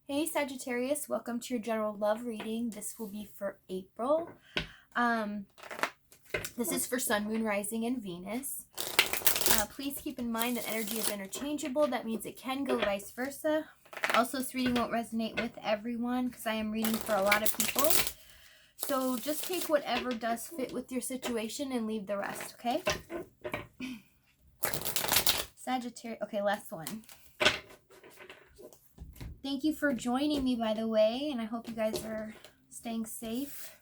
Hey Sagittarius, welcome to your general love reading. This will be for April. This is for Sun, Moon, Rising, and Venus. Please keep in mind that energy is interchangeable. That means it can go vice versa. Also, this reading won't resonate with everyone because I am reading for a lot of people. So just take whatever does fit with your situation and leave the rest, okay? Sagittarius. Okay, last one. Thank you for joining me, by the way, and I hope you guys are staying safe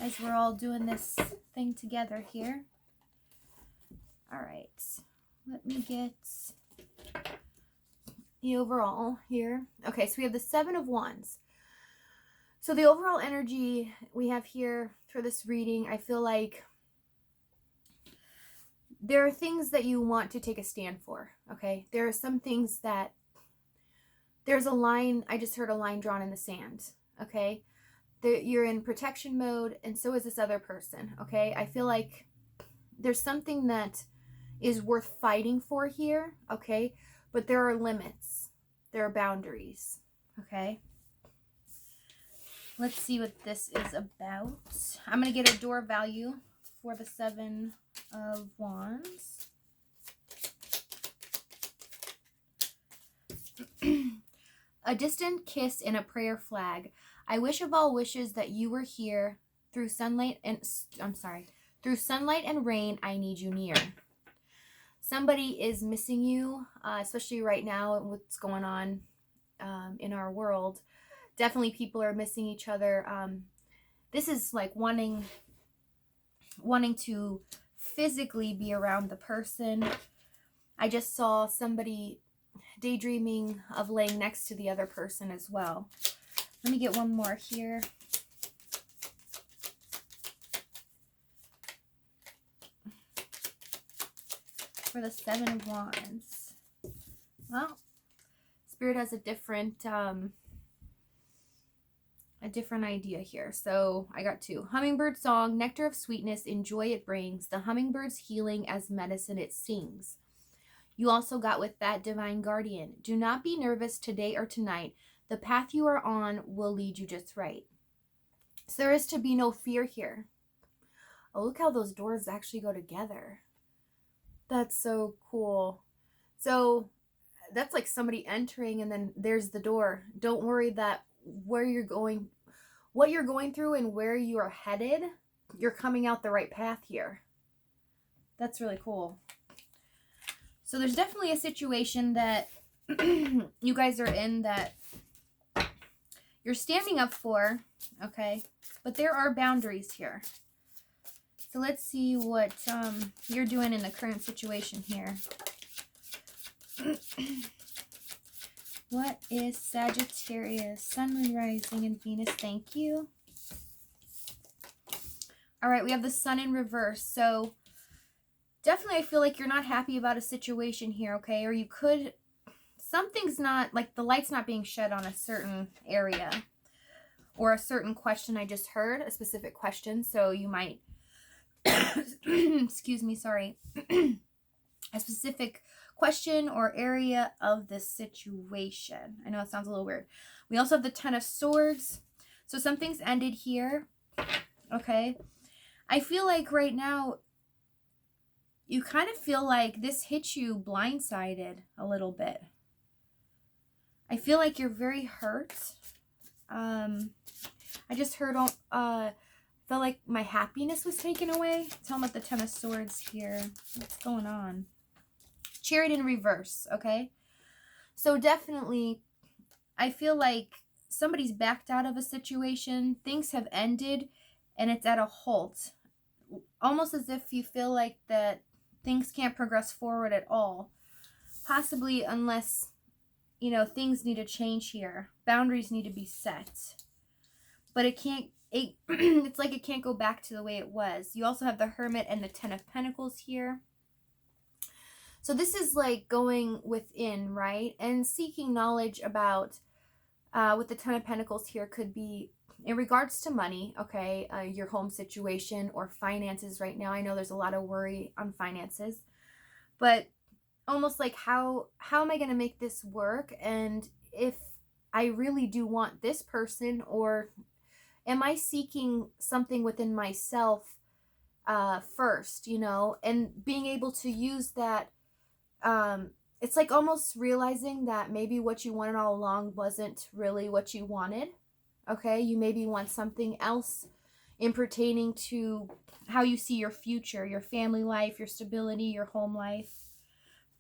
as we're all doing this thing together here. All right, let me get the overall here. Okay, so we have the Seven of Wands. So the overall energy we have here for this reading, I feel like there are things that you want to take a stand for, okay? There are some things that, there's a line, I just heard a line drawn in the sand, okay? You're in protection mode, and so is this other person, okay? I feel like there's something that is worth fighting for here, okay? But there are limits. There are boundaries, okay? Let's see what this is about. I'm going to get a door value for the Seven of Wands. A distant kiss in a prayer flag. I wish of all wishes that you were here. Through sunlight and through sunlight and rain, I need you near. Somebody is missing you, especially right now with what's going on in our world. Definitely people are missing each other. This is like wanting to physically be around the person. I just saw somebody daydreaming of laying next to the other person as well. Let me get one more here. For the Seven of Wands. Well, Spirit has a different idea here. So I got two. Hummingbird song, nectar of sweetness, in joy it brings. The hummingbird's healing as medicine it sings. You also got with that divine guardian. Do not be nervous today or tonight. The path you are on will lead you just right. So there is to be no fear here. Oh, look how those doors actually go together. That's so cool. So that's like somebody entering and then there's the door. Don't worry that where you're going, what you're going through and where you are headed, you're coming out the right path here. That's really cool. So there's definitely a situation that you guys are in that you're standing up for, okay? But there are boundaries here. So let's see what you're doing in the current situation here. What is Sagittarius, Sun, Moon, Rising, and Venus? Thank you. All right, we have the Sun in reverse. So definitely I feel like you're not happy about a situation here, okay? Or you could, something's not, like the light's not being shed on a certain area or a certain question I just heard, a specific question. So you might, excuse me, sorry, a specific question or area of this situation. I know it sounds a little weird. We also have the Ten of Swords. So something's ended here, okay? I feel like right now, you kind of feel like this hit you blindsided a little bit. I feel like you're very hurt. I just heard, felt like my happiness was taken away. Tell me about the Ten of Swords here. What's going on? Chariot in reverse, okay? So definitely, I feel like somebody's backed out of a situation. Things have ended, and it's at a halt. Almost as if you feel like that things can't progress forward at all. Possibly unless, you know, things need to change here. Boundaries need to be set. But it can't, it's like it can't go back to the way it was. You also have the Hermit and the Ten of Pentacles here. So this is like going within, right? And seeking knowledge about, with the Ten of Pentacles here could be in regards to money, okay, your home situation or finances right now. I know there's a lot of worry on finances, but almost like, how am I going to make this work? And if I really do want this person, or am I seeking something within myself first, you know, and being able to use that. It's like almost realizing that maybe what you wanted all along wasn't really what you wanted. Okay, you maybe want something else in pertaining to how you see your future, your family life, your stability, your home life.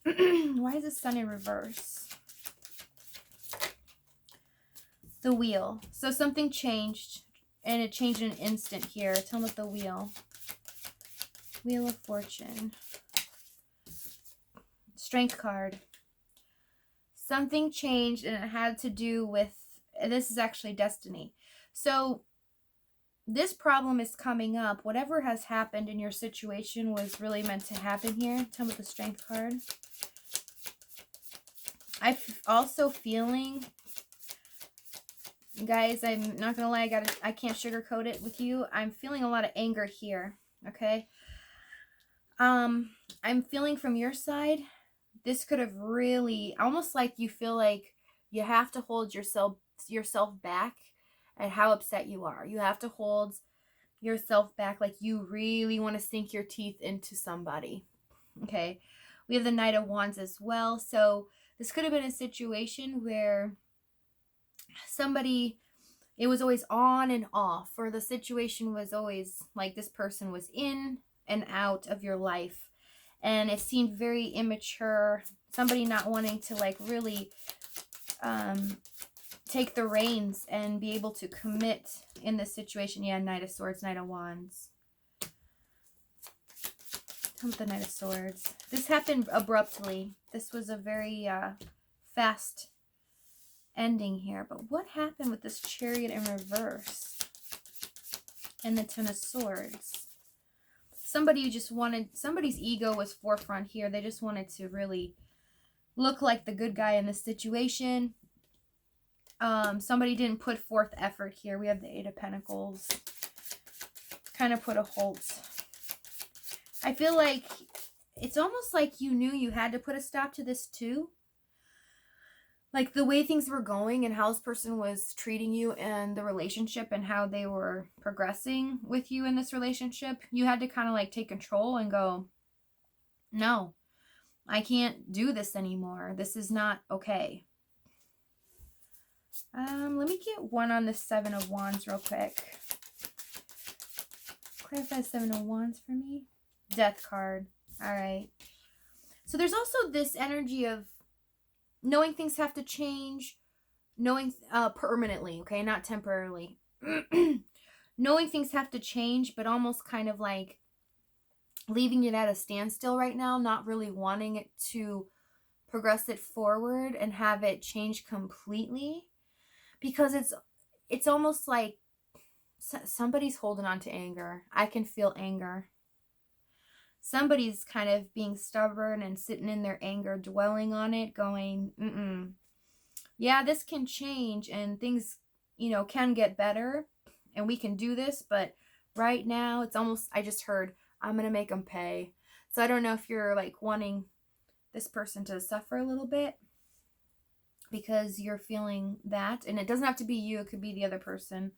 Why is the sun in reverse? The wheel. So something changed, and it changed in an instant here. Tell me what the wheel. Wheel of Fortune. Strength card. Something changed, and it had to do with, this is actually destiny. So this problem is coming up. Whatever has happened in your situation was really meant to happen here. Tell me the Strength card. I'm also feeling, guys, I'm not gonna lie, I can't sugarcoat it with you. I'm feeling a lot of anger here. Okay. I'm feeling from your side, this could have really, almost like you feel like you have to hold yourself back at how upset you are. You have to hold yourself back, like you really want to sink your teeth into somebody. Okay. We have the Knight of Wands as well. So this could have been a situation where somebody, it was always on and off, or the situation was always like this person was in and out of your life, and it seemed very immature. Somebody not wanting to like really take the reins and be able to commit in this situation. Yeah, Knight of Swords, Knight of Wands. Tell me the Knight of Swords. This happened abruptly. This was a very fast ending here. But what happened with this Chariot in reverse and the Ten of Swords? Somebody just wanted, somebody's ego was forefront here. They just wanted to really look like the good guy in this situation. Somebody didn't put forth effort here. We have the Eight of Pentacles. Kind of put a halt. I feel like it's almost like you knew you had to put a stop to this too. Like the way things were going and how this person was treating you and the relationship and how they were progressing with you in this relationship, you had to kind of like take control and go, no, I can't do this anymore. This is not okay. Let me get one on the Seven of Wands real quick. Clarify the Seven of Wands for me. Death card. All right. So there's also this energy of knowing things have to change, knowing permanently, okay, not temporarily. Knowing things have to change, but almost kind of like leaving it at a standstill right now, not really wanting it to progress it forward and have it change completely, because it's almost like somebody's holding on to anger. I can feel anger. Somebody's kind of being stubborn and sitting in their anger, dwelling on it, going, yeah, this can change and things, you know, can get better and we can do this. But right now it's almost, I just heard, I'm going to make them pay. So I don't know if you're like wanting this person to suffer a little bit because you're feeling that. And it doesn't have to be you. It could be the other person.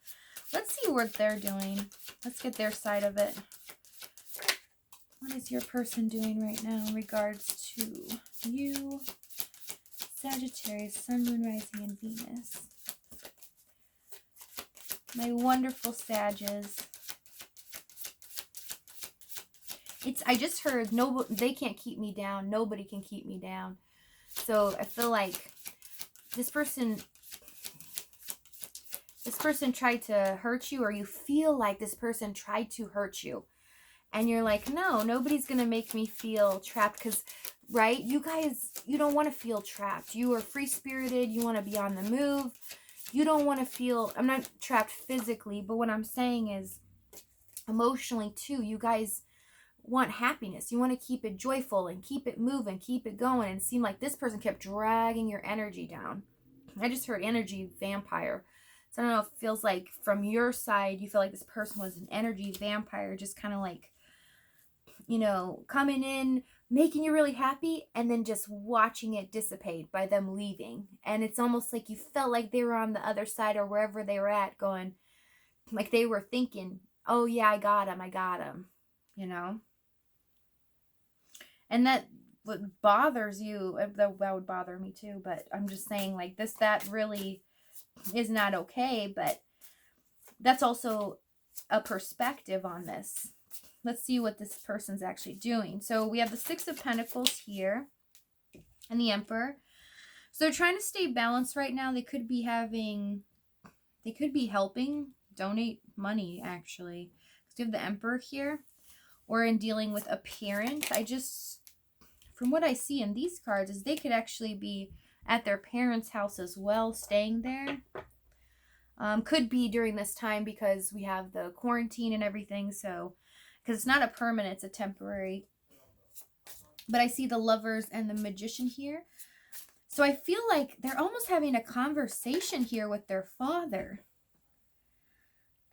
Let's see what they're doing. Let's get their side of it. What is your person doing right now in regards to you, Sagittarius, Sun, Moon, Rising, and Venus? My wonderful Sages. I just heard, no, they can't keep me down. Nobody can keep me down. So I feel like this person tried to hurt you, or you feel like this person tried to hurt you. And you're like, no, nobody's going to make me feel trapped. Because, right, you guys, you don't want to feel trapped. You are free-spirited. You want to be on the move. You don't want to feel, I'm not trapped physically, but what I'm saying is emotionally too. You guys want happiness. You want to keep it joyful and keep it moving, keep it going. And it seemed like this person kept dragging your energy down. I just heard energy vampire. So I don't know if it feels like from your side, you feel like this person was an energy vampire, just kind of like, you know, coming in, making you really happy, and then just watching it dissipate by them leaving. And it's almost like you felt like they were on the other side or wherever they were at, going, like they were thinking, oh yeah, I got him, you know? And that what bothers you, that would bother me too, but I'm just saying, like, that really is not okay, but that's also a perspective on this. Let's see what this person's actually doing. So we have the Six of Pentacles here and the Emperor. So they're trying to stay balanced right now. They could be helping, donate money, actually. So you have the Emperor here. Or in dealing with a parent. From what I see in these cards, is they could actually be at their parents' house as well, staying there. Could be during this time because we have the quarantine and everything. So, because it's not a permanent, it's a temporary. But I see the Lovers and the Magician here. So I feel like they're almost having a conversation here with their father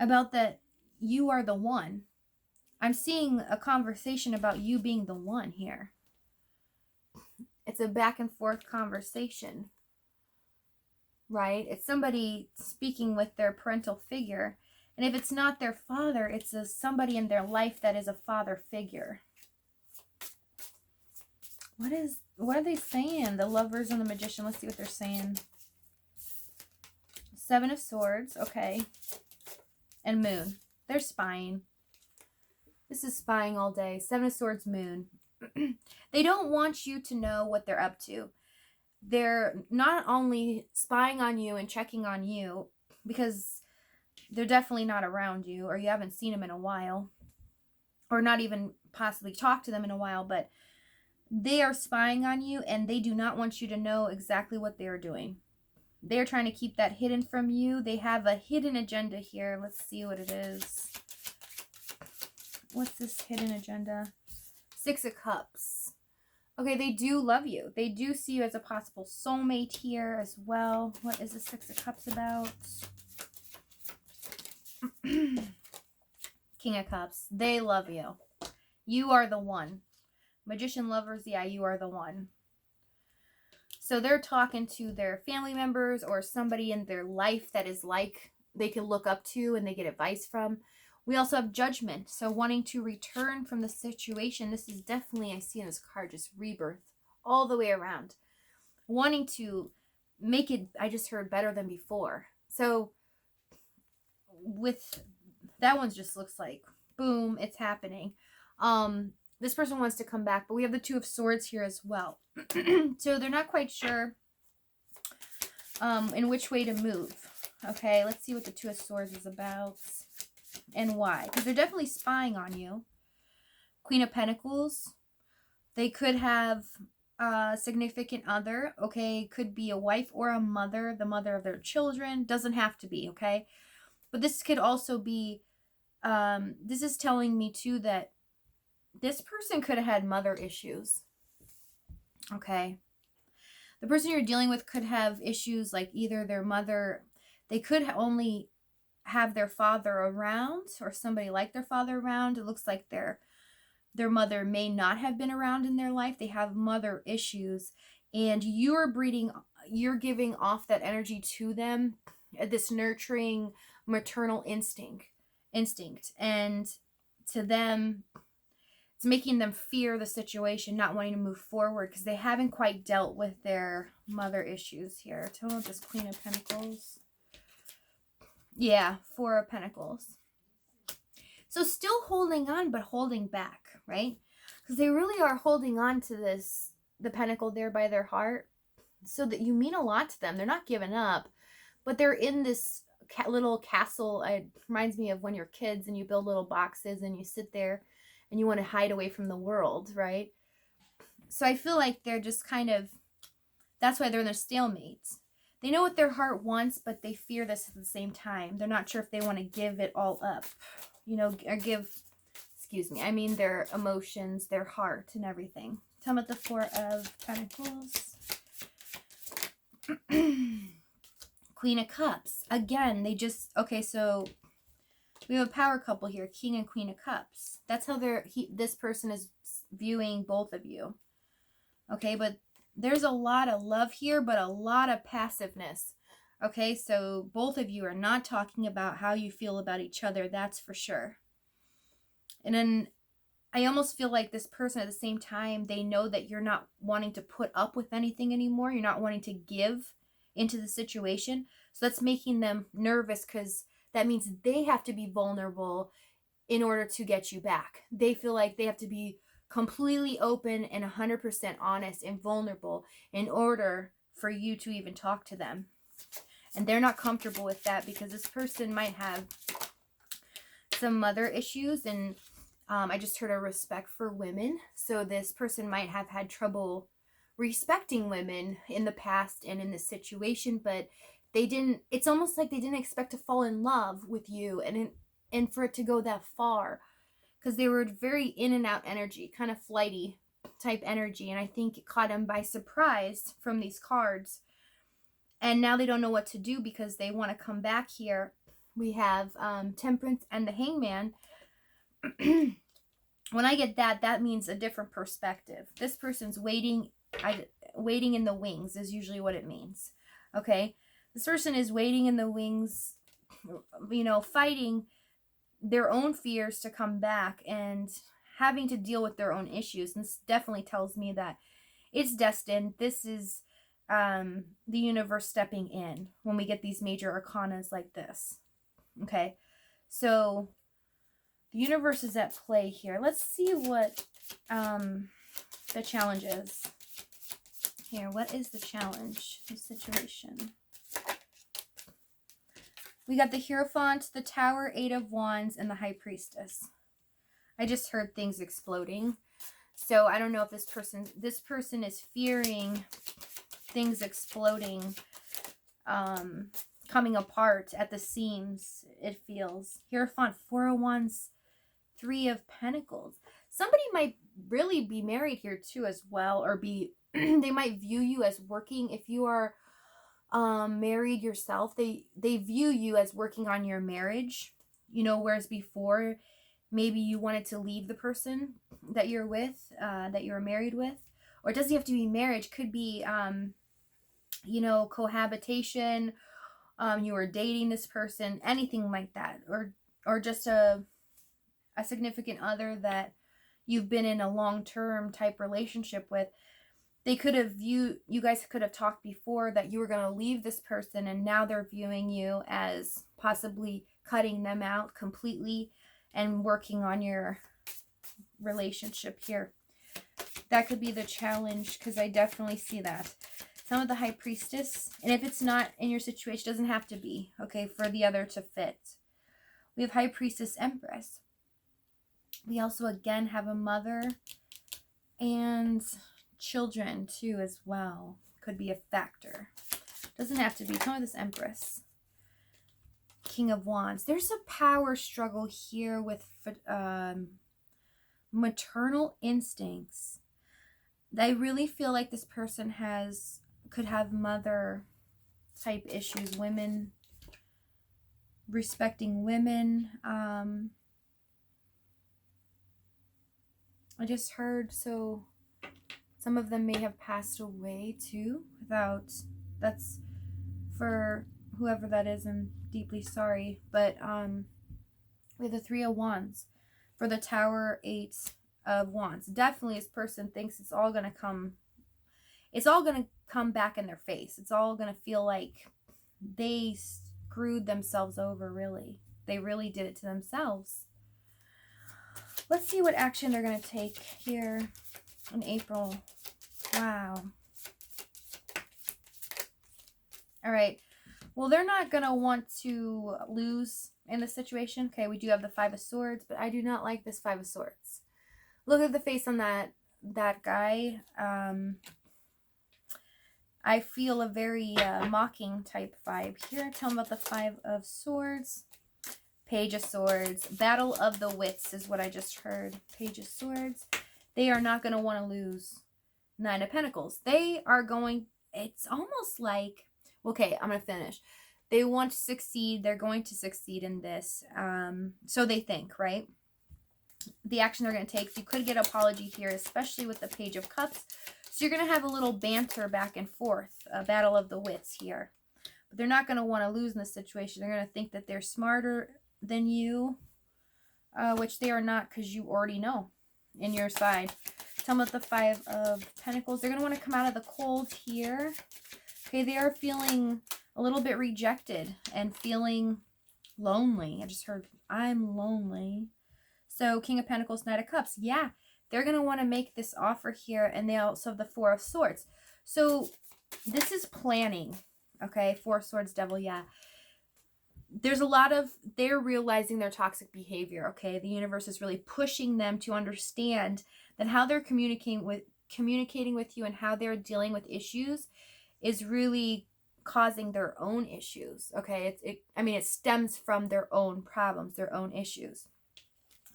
about that you are the one. I'm seeing a conversation about you being the one here. It's a back and forth conversation, right? It's somebody speaking with their parental figure. And if it's not their father, it's somebody in their life that is a father figure. What are they saying? The Lovers and the Magician. Let's see what they're saying. Seven of Swords. Okay. And Moon. They're spying. This is spying all day. Seven of Swords, Moon. They don't want you to know what they're up to. They're not only spying on you and checking on you because they're definitely not around you, or you haven't seen them in a while, or not even possibly talked to them in a while, but they are spying on you and they do not want you to know exactly what they are doing. They're trying to keep that hidden from you. They have a hidden agenda here. Let's see what it is. What's this hidden agenda? Six of Cups. Okay, they do love you. They do see you as a possible soulmate here as well. What is the Six of Cups about? King of Cups. They love you. You are the one. Magician, Lovers, yeah, you are the one. So they're talking to their family members or somebody in their life that is like they can look up to and they get advice from. We also have Judgment. So wanting to return from the situation. This is definitely, I see in this card, just rebirth all the way around. Wanting to make it, I just heard, better than before. So with that one just looks like, boom, it's happening. This person wants to come back, but we have the Two of Swords here as well. So they're not quite sure in which way to move. Okay, let's see what the Two of Swords is about. And why? Because they're definitely spying on you. Queen of Pentacles. They could have a significant other. Okay, could be a wife or a mother. The mother of their children. Doesn't have to be, okay? But this could also be, this is telling me too that this person could have had mother issues. Okay. The person you're dealing with could have issues like either their mother, they could only have their father around or somebody like their father around. It looks like their mother may not have been around in their life. They have mother issues and you're giving off that energy to them, this nurturing maternal instinct. And to them, it's making them fear the situation, not wanting to move forward because they haven't quite dealt with their mother issues here. Tell me about this Queen of Pentacles. Yeah, Four of Pentacles. So still holding on, but holding back, right? Because they really are holding on to this, the pentacle there by their heart, so that you mean a lot to them. They're not giving up, but they're in this little castle. It reminds me of when you're kids and you build little boxes and you sit there and you want to hide away from the world, right? So I feel like they're just kind of, that's why they're in their stalemate. They know what their heart wants, but they fear this at the same time. They're not sure if they want to give it all up, you know, or their emotions, their heart, and everything. Tell me about the Four of Pentacles. Queen of Cups. Again, they just, okay, so we have a power couple here, King and Queen of Cups. That's how this person is viewing both of you. Okay, but there's a lot of love here, but a lot of passiveness. Okay, so both of you are not talking about how you feel about each other, that's for sure. And then I almost feel like this person at the same time, they know that you're not wanting to put up with anything anymore. You're not wanting to give into the situation. So that's making them nervous, because that means they have to be vulnerable in order to get you back. They feel like they have to be completely open and 100% honest and vulnerable in order for you to even talk to them. And they're not comfortable with that, because this person might have some mother issues, and I just heard a respect for women. So this person might have had trouble respecting women in the past and in this situation, but they didn't, it's almost like they didn't expect to fall in love with you and for it to go that far, because they were very in and out energy, kind of flighty type energy. And I think it caught them by surprise from these cards. And now they don't know what to do, because they want to come back here. We have Temperance and the Hangman. When I get that, that means a different perspective. This person's waiting in the wings is usually what it means. Okay? This person is waiting in the wings, you know, fighting their own fears to come back and having to deal with their own issues. And this definitely tells me that it's destined. This is the universe stepping in when we get these major arcanas like this. Okay? So the universe is at play here. Let's see what the challenge is. Here, what is the challenge, the situation? We got the Hierophant, the Tower, 8 of Wands, and the High Priestess. I just heard things exploding. So I don't know if this person is fearing things exploding, coming apart at the seams, it feels. Hierophant, 4 of Wands, 3 of Pentacles. Somebody might really be married here too as well, or be they might view you as working. If you are married yourself, they view you as working on your marriage, you know, whereas before maybe you wanted to leave the person that you're with, that you're married with. Or it doesn't have to be marriage, could be you know, cohabitation, you were dating this person, anything like that, or just a significant other that you've been in a long-term type relationship with. They could have you guys could have talked before that you were going to leave this person, and now they're viewing you as possibly cutting them out completely and working on your relationship here. That could be the challenge, because I definitely see that. Some of the High Priestess, and if it's not in your situation, it doesn't have to be, okay, for the other to fit. We have High Priestess, Empress. We also again have a mother and children too as well. Could be a factor. Doesn't have to be. Tell me this Empress. King of Wands. There's a power struggle here with maternal instincts. I really feel like this person could have mother type issues. Women, respecting women. I just heard, so some of them may have passed away too that's for whoever that is. I'm deeply sorry. But we have the 3 of Wands. For the Tower, 8 of Wands. Definitely this person thinks it's all going to come back in their face. It's all going to feel like they screwed themselves over, really. They really did it to themselves. Let's see what action they're going to take here in April. Wow. All right. Well, they're not going to want to lose in this situation. Okay, we do have the 5 of Swords, but I do not like this 5 of Swords. Look at the face on that guy. I feel a very mocking type vibe here. Tell me about the 5 of Swords. Page of Swords. Battle of the Wits is what I just heard. Page of Swords. They are not going to want to lose. 9 of Pentacles. They are going, it's almost like, okay, I'm going to finish. They want to succeed. They're going to succeed in this. So they think, right? the action they're going to take. So you could get apology here, especially with the Page of Cups. So you're going to have a little banter back and forth, a battle of the wits here. But they're not going to want to lose in this situation. They're going to think that they're smarter than you, which they are not, because you already know in your side. Tell me about the Five of Pentacles. They're going to want to come out of the cold here. Okay, they are feeling a little bit rejected and feeling lonely. I just heard, I'm lonely. So King of Pentacles, Knight of Cups. Yeah, they're going to want to make this offer here. And they also have the Four of Swords. So this is planning. Okay, Four of Swords, Devil, yeah. There's a lot of, they're realizing their toxic behavior, okay? The universe is really pushing them to understand that how they're communicating with you and how they're dealing with issues is really causing their own issues, okay? It stems from their own problems, their own issues.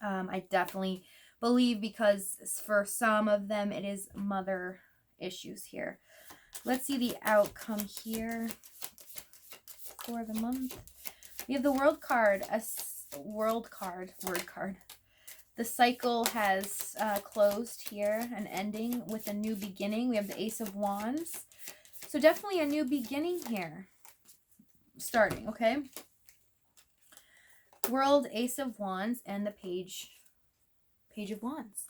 I definitely believe, because for some of them, it is mother issues here. Let's see the outcome here for the month. We have the World card, word card. The cycle has closed here, an ending with a new beginning. We have the Ace of Wands. So definitely a new beginning here. Starting, okay? World, Ace of Wands, and the Page of Wands.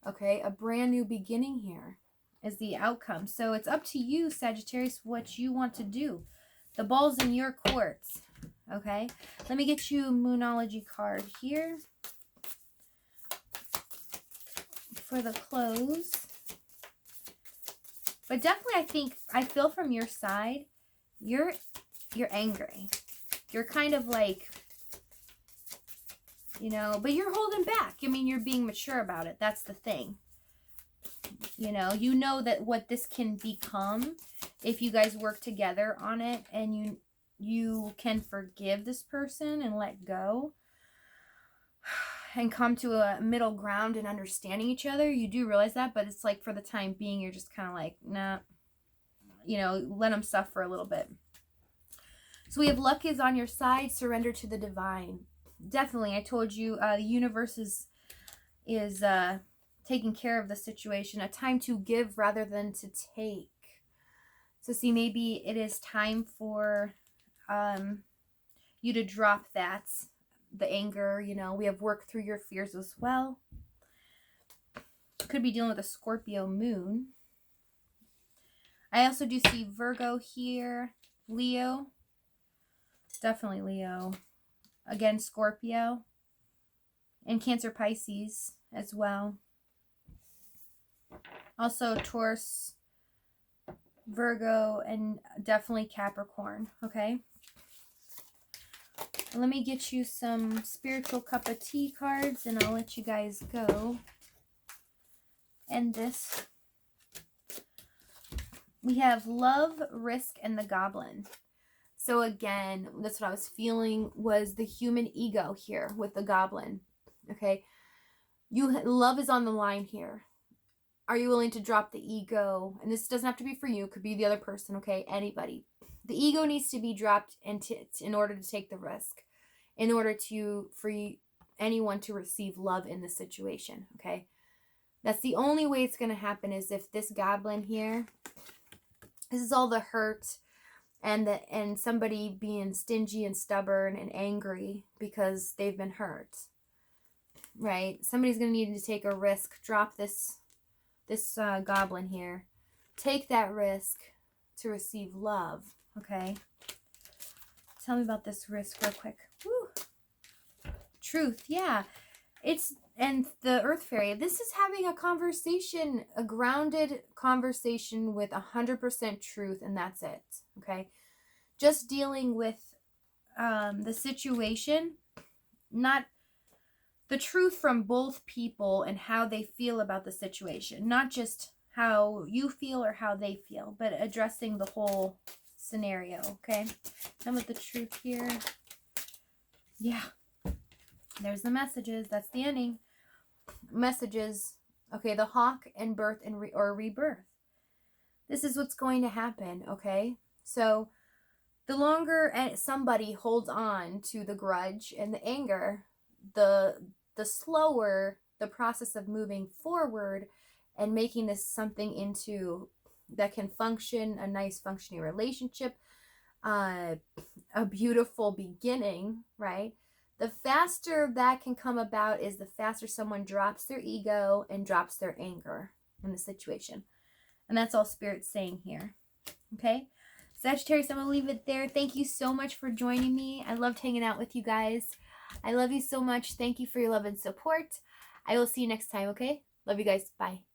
Okay, a brand new beginning here is the outcome. So it's up to you, Sagittarius, what you want to do. The ball's in your courts. Okay, let me get you a Moonology card here for the close. But definitely, I feel from your side, you're angry. You're kind of like, but you're holding back. You're being mature about it. That's the thing. You know that what this can become if you guys work together on it, and you can forgive this person and let go and come to a middle ground and understanding each other. You do realize that, but it's like for the time being, you're just kind of like, nah, let them suffer a little bit. So we have luck is on your side, surrender to the divine. Definitely, I told you, the universe is taking care of the situation. A time to give rather than to take. So see, maybe it is time for you to drop the anger. We have worked through your fears as well. Could be dealing with a Scorpio moon. I also do see Virgo here, Leo. Definitely Leo. Again, Scorpio. And Cancer, Pisces as well. Also Taurus, Virgo, and definitely Capricorn, okay? Let me get you some spiritual cup of tea cards, and I'll let you guys go. And this, we have love, risk, and the goblin. So again, that's what I was feeling, was the human ego here with the goblin, okay? Love is on the line here. Are you willing to drop the ego? And this doesn't have to be for you. It could be the other person, okay? Anybody. The ego needs to be dropped in order to take the risk. In order for anyone to receive love in this situation, okay? That's the only way it's going to happen, is if this goblin here, this is all the hurt and somebody being stingy and stubborn and angry because they've been hurt, right? Somebody's going to need to take a risk. Drop this goblin here. Take that risk to receive love, okay? Tell me about this risk real quick. Woo. Truth, yeah. And the Earth Fairy, this is having a conversation, a grounded conversation with 100% truth, and that's it, okay? Just dealing with the situation, not the truth from both people and how they feel about the situation. Not just how you feel or how they feel, but addressing the whole scenario, okay? Now with the truth here. Yeah. There's the messages. That's the ending. Messages. Okay, the hawk and birth and rebirth. This is what's going to happen, okay? So the longer somebody holds on to the grudge and the anger, the the slower the process of moving forward and making this something into that can function, a nice functioning relationship, a beautiful beginning, right? The faster that can come about is the faster someone drops their ego and drops their anger in the situation. And that's all Spirit's saying here. Okay? Sagittarius, I'm going to leave it there. Thank you so much for joining me. I loved hanging out with you guys. I love you so much. Thank you for your love and support. I will see you next time, okay? Love you guys. Bye.